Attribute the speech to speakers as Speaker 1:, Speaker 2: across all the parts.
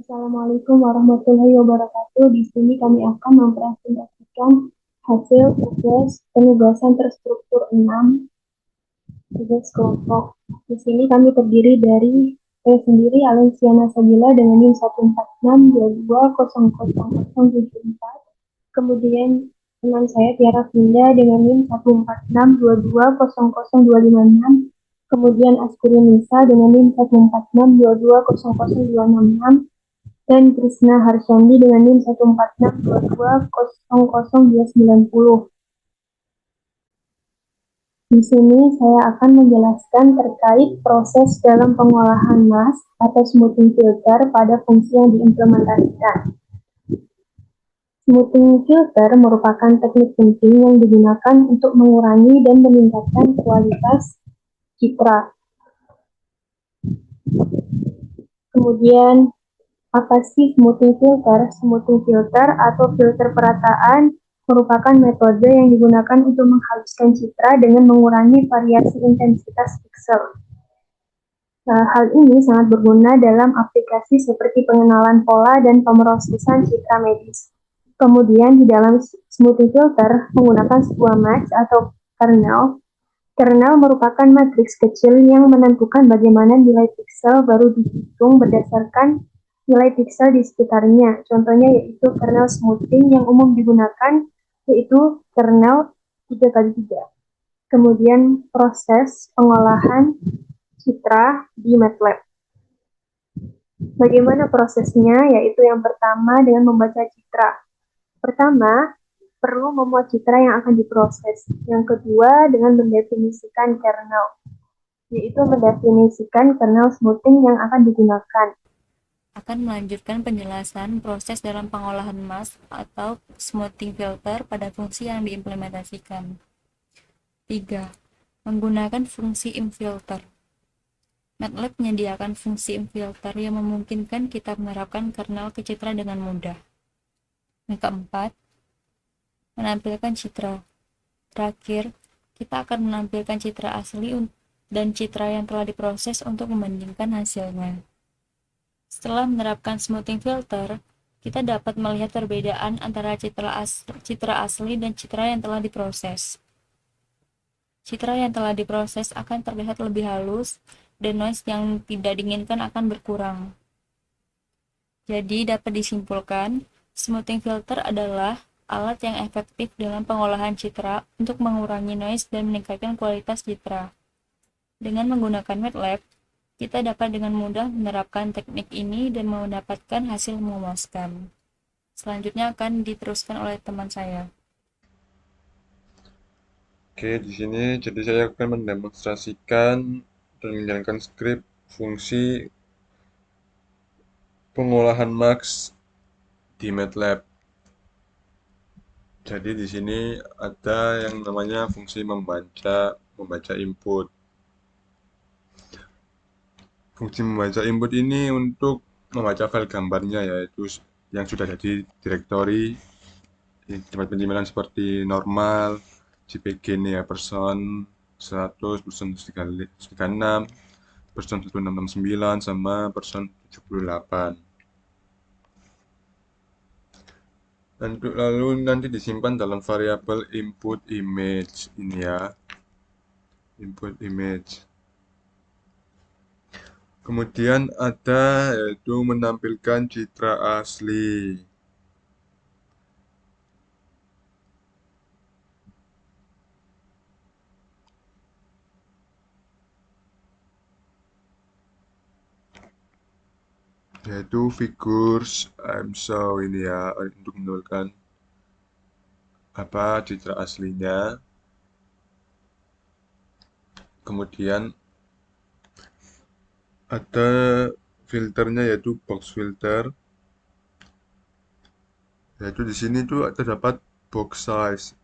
Speaker 1: Assalamualaikum warahmatullahi wabarakatuh. Di sini kami akan mempresentasikan hasil tugas penugasan terstruktur 6 tugas kelompok. Di sini kami terdiri dari saya sendiri, Alensiana Sabila dengan NIM 14622000074. Kemudian teman saya Tiara Finda dengan NIM 14622000256. Kemudian Askuri Nisa dengan NIM 14622000266 dan Krisna Harsyandi dengan NIM 14622000290. Di sini saya akan menjelaskan terkait proses dalam pengolahan mask atau smoothing filter pada fungsi yang diimplementasikan. Smoothing filter merupakan teknik penting yang digunakan untuk mengurangi dan meningkatkan kualitas citra. Kemudian, apa sih smoothing filter? Smoothing filter atau filter perataan merupakan metode yang digunakan untuk menghaluskan citra dengan mengurangi variasi intensitas piksel. Hal ini sangat berguna dalam aplikasi seperti pengenalan pola dan pemrosesan citra medis. Kemudian di dalam smoothing filter menggunakan sebuah mask atau kernel. Kernel merupakan matriks kecil yang menentukan bagaimana nilai piksel baru dihitung berdasarkan nilai piksel di sekitarnya. Contohnya yaitu kernel smoothing yang umum digunakan yaitu kernel 3x3. Kemudian proses pengolahan citra di MATLAB. Bagaimana prosesnya? Yaitu yang pertama dengan membaca citra. Pertama, perlu memuat citra yang akan diproses. Yang kedua, dengan mendefinisikan kernel, yaitu mendefinisikan kernel smoothing yang akan digunakan.
Speaker 2: Akan melanjutkan penjelasan proses dalam pengolahan mask atau smoothing filter pada fungsi yang diimplementasikan. 3. Menggunakan fungsi ImFilter. MATLAB menyediakan fungsi ImFilter yang memungkinkan kita menerapkan kernel ke citra dengan mudah. Yang keempat, menampilkan citra. Terakhir, kita akan menampilkan citra asli dan citra yang telah diproses untuk membandingkan hasilnya. Setelah menerapkan smoothing filter, kita dapat melihat perbedaan antara citra asli dan citra yang telah diproses. Citra yang telah diproses akan terlihat lebih halus dan noise yang tidak diinginkan akan berkurang. Jadi dapat disimpulkan, smoothing filter adalah alat yang efektif dalam pengolahan citra untuk mengurangi noise dan meningkatkan kualitas citra. Dengan menggunakan MATLAB, kita dapat dengan mudah menerapkan teknik ini dan mendapatkan hasil memuaskan. Selanjutnya akan diteruskan oleh teman saya.
Speaker 3: Oke, di sini jadi saya akan mendemonstrasikan dan menjalankan skrip fungsi pengolahan max di MATLAB. Jadi di sini ada yang namanya fungsi membaca input. Fungsi membaca input ini untuk membaca file gambarnya, yaitu yang sudah jadi direktori di tempat penyimpanan seperti normal, JPG nih ya, person 100, person 136, person 1669, sama person 78. Lalu nanti disimpan dalam variabel input image ini ya, input image. Kemudian ada yaitu menampilkan citra asli. Yaitu figures I'm show ini ya, untuk menunjukkan apa citra aslinya. Kemudian ada filternya yaitu box filter. Yaitu di sini tuh terdapat box size.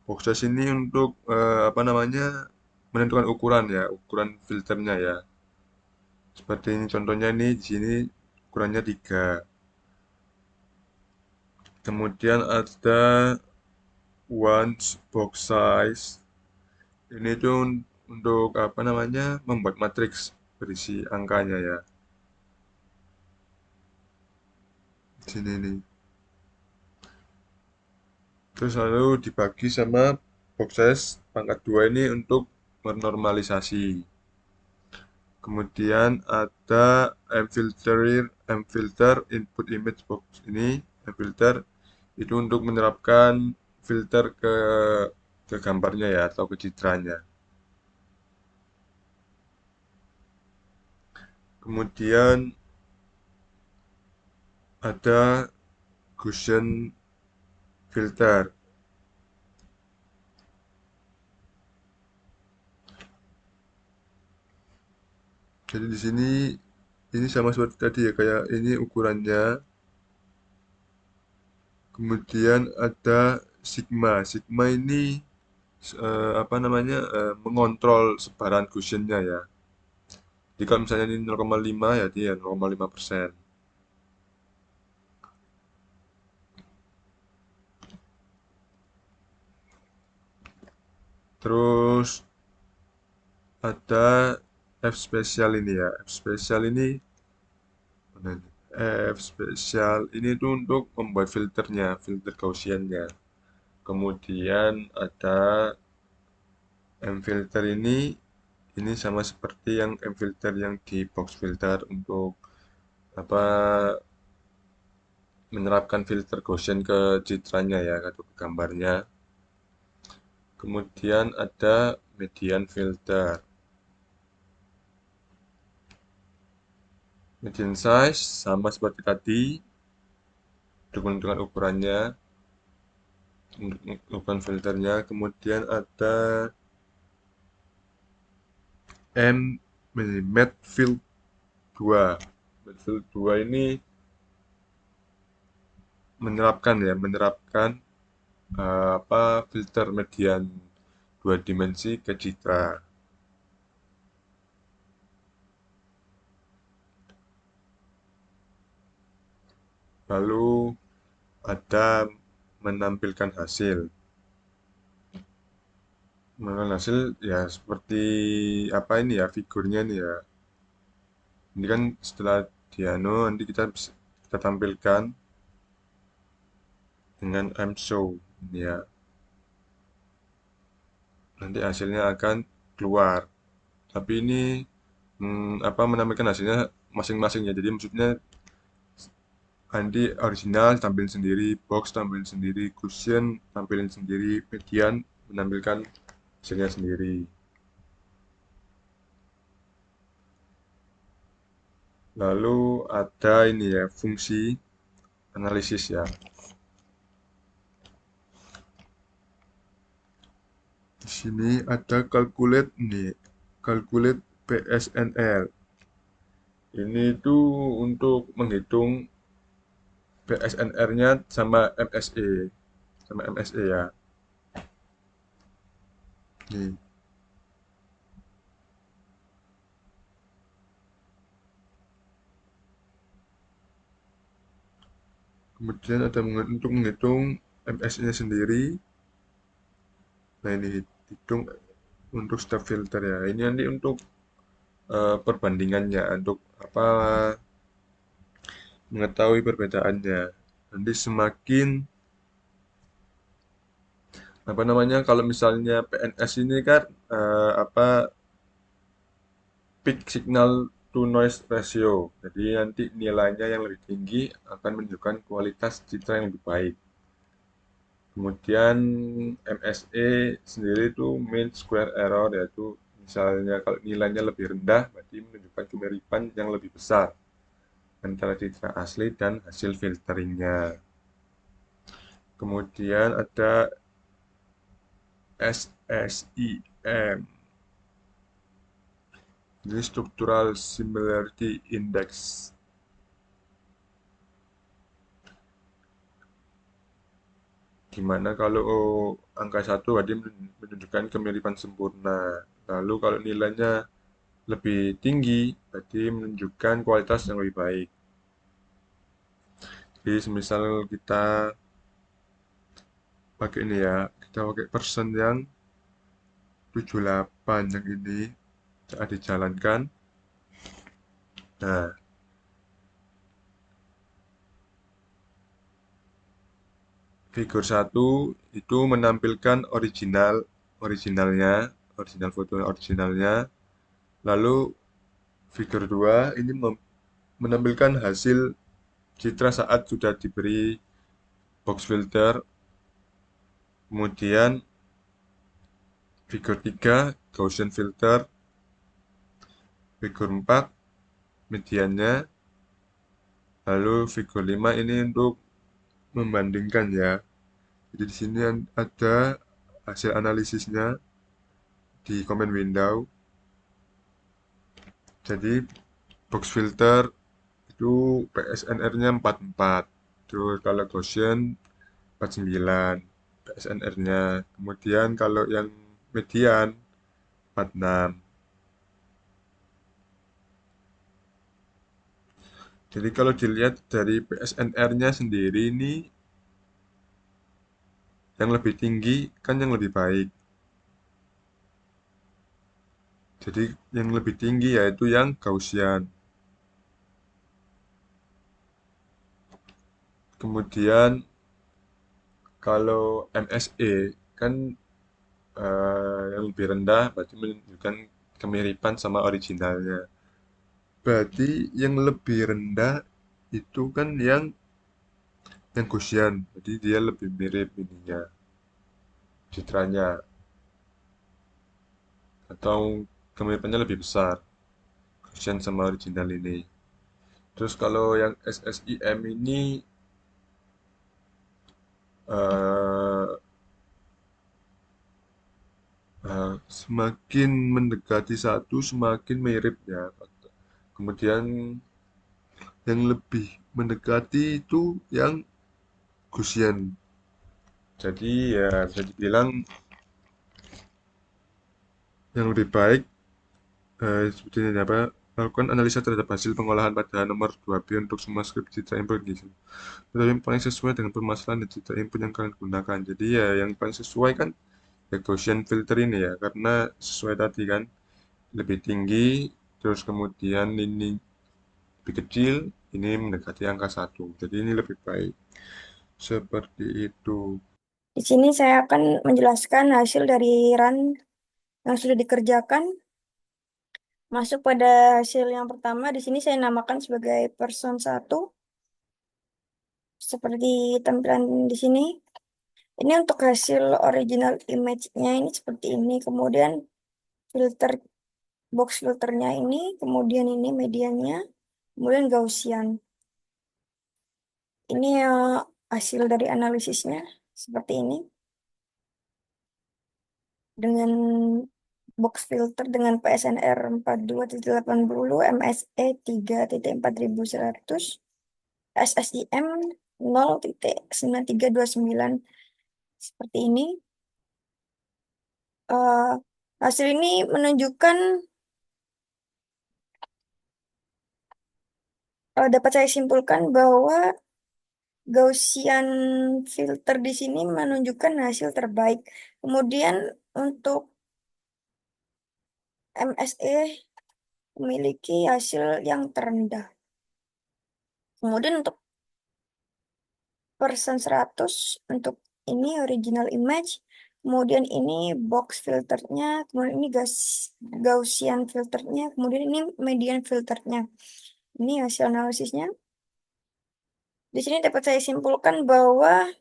Speaker 3: Box size ini untuk apa namanya, menentukan ukuran ya, ukuran filternya ya. Seperti ini contohnya nih, di sini ukurannya 3. Kemudian ada once box size. Ini tuh untuk apa namanya, membuat matriks berisi angkanya ya. Sini nih. Terus lalu dibagi sama box size pangkat 2 ini untuk menormalisasi. Kemudian ada mfilter input image box ini, mfilter itu untuk menerapkan filter ke gambarnya ya atau ke citranya. Kemudian ada Gaussian filter. Jadi di sini ini sama seperti tadi ya, kayak ini ukurannya. Kemudian ada sigma. Sigma ini apa namanya mengontrol sebaran Gaussian-nya ya. Jadi kalau misalnya ini 0,5 ya dia 0,5%. Terus ada F spesial ini ya. F spesial ini mana ini? F spesial ini tuh untuk membuat filternya, filter Gaussian-nya. Kemudian ada M filter ini sama seperti yang M filter yang di box filter untuk apa menerapkan filter Gaussian ke citranya ya atau ke gambarnya. Kemudian ada median filter. Median size sama seperti tadi untuk menentukan ukurannya, untuk ukuran filternya. Kemudian ada M Medfield 2. Medfield 2 ini menerapkan apa filter median dua dimensi ke citra. Lalu ada menampilkan hasil. Menampilkan hasil ya seperti apa ini ya figurnya nih ya. Ini kan setelah diano nanti kita tampilkan dengan mshow ini ya. Nanti hasilnya akan keluar. Tapi ini apa menampilkan hasilnya masing-masing ya. Jadi maksudnya nanti original tampilin sendiri, box tampilin sendiri, cushion tampilin sendiri, median menampilkan hasilnya sendiri. Lalu ada ini ya fungsi analisis ya. Di sini ada calculate nih, calculate PSNL. Ini tuh untuk menghitung PSNR-nya sama MSE ya. Nih, kemudian ada untuk menghitung MSE-nya sendiri. Nah ini hitung untuk step filter ya. Ini nanti untuk perbandingannya, untuk apa mengetahui perbedaannya. Nanti semakin apa namanya kalau misalnya PNS ini kan apa peak signal to noise ratio. Jadi nanti nilainya yang lebih tinggi akan menunjukkan kualitas citra yang lebih baik. Kemudian MSE sendiri itu mean square error yaitu misalnya kalau nilainya lebih rendah berarti menunjukkan kemiripan yang lebih besar antara citra asli dan hasil filteringnya. Kemudian ada SSIM. Ini Structural Similarity Index. Dimana kalau angka 1 berarti menunjukkan kemiripan sempurna. Lalu kalau nilainya lebih tinggi berarti menunjukkan kualitas yang lebih baik. Jadi semisal kita pakai ini ya, kita pakai persen yang 78 yang ini saat dijalankan. Nah, Figur 1 itu menampilkan original foto originalnya. Lalu figur 2 ini menampilkan hasil citra saat sudah diberi box filter. Kemudian figur 3 Gaussian filter, figur 4 mediannya, lalu figur 5 ini untuk membandingkan ya. Jadi di sini ada hasil analisisnya di comment window. Jadi box filter itu PSNR-nya 44. Terus kalau Gaussian 49 PSNR-nya. Kemudian kalau yang median 46. Jadi kalau dilihat dari PSNR-nya sendiri ini yang lebih tinggi kan yang lebih baik. Jadi yang lebih tinggi yaitu yang Gaussian. Kemudian kalau MSE kan yang lebih rendah berarti menunjukkan kemiripan sama originalnya. Berarti yang lebih rendah itu kan yang Gaussian. Jadi dia lebih mirip ininya, citranya atau kemiripannya lebih besar Gaussian sama original ini. Terus kalau yang SSIM ini eh, semakin mendekati satu semakin mirip ya. Kemudian yang lebih mendekati itu yang Gaussian. Jadi ya bisa dibilang yang lebih baik seperti ini apa lakukan analisa terhadap hasil pengolahan pada nomor 2B untuk semua script citra input gitu. Tetapi yang paling sesuai dengan permasalahan dan citra input yang kalian gunakan. Jadi ya yang paling sesuai kan ya Gaussian filter ini ya karena sesuai tadi kan lebih tinggi terus kemudian ini lebih kecil ini mendekati angka 1. Jadi ini lebih baik. Seperti itu.
Speaker 4: Di sini saya akan menjelaskan hasil dari run yang sudah dikerjakan. Masuk pada hasil yang pertama, di sini saya namakan sebagai person 1. Seperti tampilan di sini. Ini untuk hasil original image-nya ini seperti ini. Kemudian filter box filternya ini, kemudian ini mediannya, kemudian Gaussian. Ini hasil dari analisisnya seperti ini. Dengan box filter dengan PSNR 42.80, MSE 3.4100, SSIM 0.9329 seperti ini. Hasil ini menunjukkan dapat saya simpulkan bahwa Gaussian filter di sini menunjukkan hasil terbaik. Kemudian untuk MSE memiliki hasil yang terendah. Kemudian untuk person 100 untuk ini original image, kemudian ini box filternya, kemudian ini Gaussian filternya, kemudian ini median filternya. Ini hasil analisisnya. Di sini dapat saya simpulkan bahwa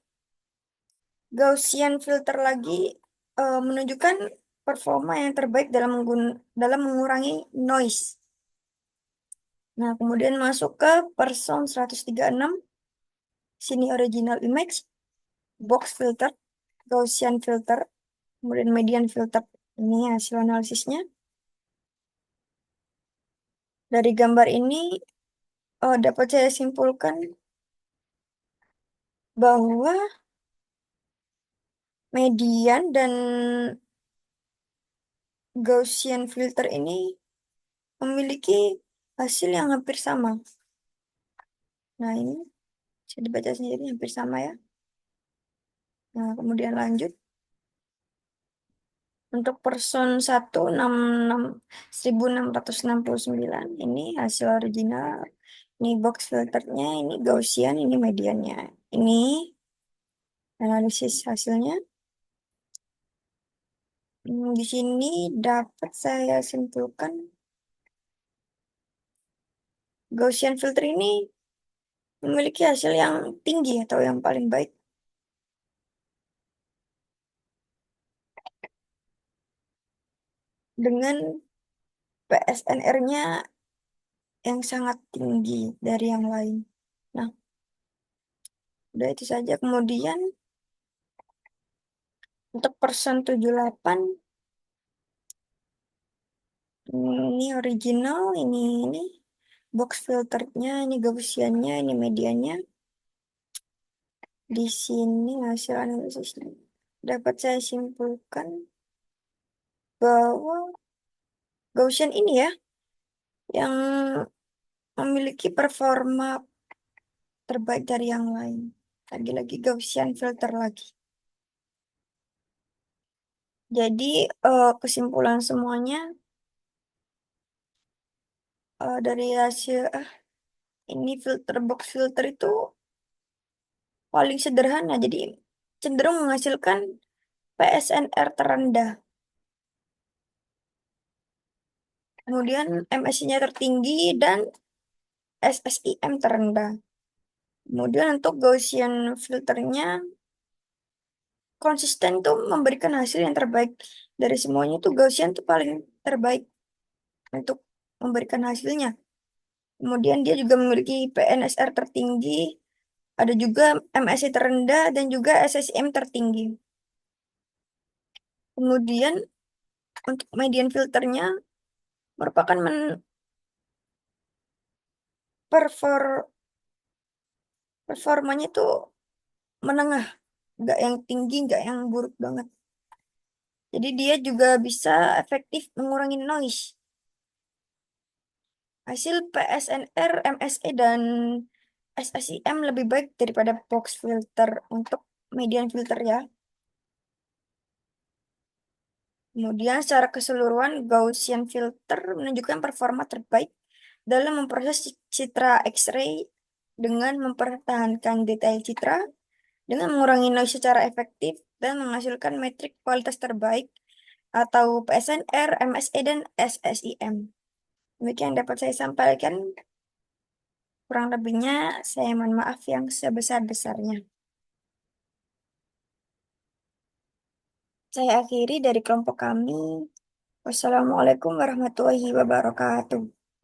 Speaker 4: Gaussian filter lagi menunjukkan performa yang terbaik dalam mengurangi noise. Nah, kemudian masuk ke person 136. Sini original image, box filter, Gaussian filter, kemudian median filter. Ini hasil analisisnya. Dari gambar ini dapat saya simpulkan bahwa median dan Gaussian filter ini memiliki hasil yang hampir sama. Nah, ini bisa dibaca sendiri hampir sama ya. Nah, kemudian lanjut. Untuk person 1669 ini hasil original. Ini box filternya, ini Gaussian, ini mediannya. Ini analisis hasilnya. Di sini dapat saya simpulkan Gaussian filter ini memiliki hasil yang tinggi atau yang paling baik dengan PSNR-nya yang sangat tinggi dari yang lain. Nah, udah itu saja. Kemudian untuk person 78 ini original, ini box filternya, ini Gaussiannya, ini medianya. Di sini hasil analisisnya dapat saya simpulkan bahwa Gaussian ini ya yang memiliki performa terbaik dari yang lain. Lagi-lagi Gaussian filter lagi. Jadi kesimpulan semuanya dari hasil ini filter box filter itu paling sederhana. Jadi cenderung menghasilkan PSNR terendah. Kemudian MSI-nya tertinggi dan SSIM terendah. Kemudian untuk Gaussian filternya konsisten tuh memberikan hasil yang terbaik dari semuanya tuh Gaussian tuh paling terbaik untuk memberikan hasilnya. Kemudian dia juga memiliki PNSR tertinggi, ada juga MSI terendah dan juga SSIM tertinggi. Kemudian untuk median filternya merupakan performanya itu menengah, nggak yang tinggi, nggak yang buruk banget. Jadi dia juga bisa efektif mengurangi noise. Hasil PSNR, MSE, dan SSIM lebih baik daripada box filter untuk median filter ya. Kemudian secara keseluruhan Gaussian filter menunjukkan performa terbaik dalam memproses citra X-ray dengan mempertahankan detail citra, dengan mengurangi noise secara efektif, dan menghasilkan metrik kualitas terbaik atau PSNR, MSE, dan SSIM. Demikian dapat saya sampaikan. Kurang lebihnya saya mohon maaf yang sebesar-besarnya. Saya akhiri dari kelompok kami. Wassalamualaikum warahmatullahi wabarakatuh.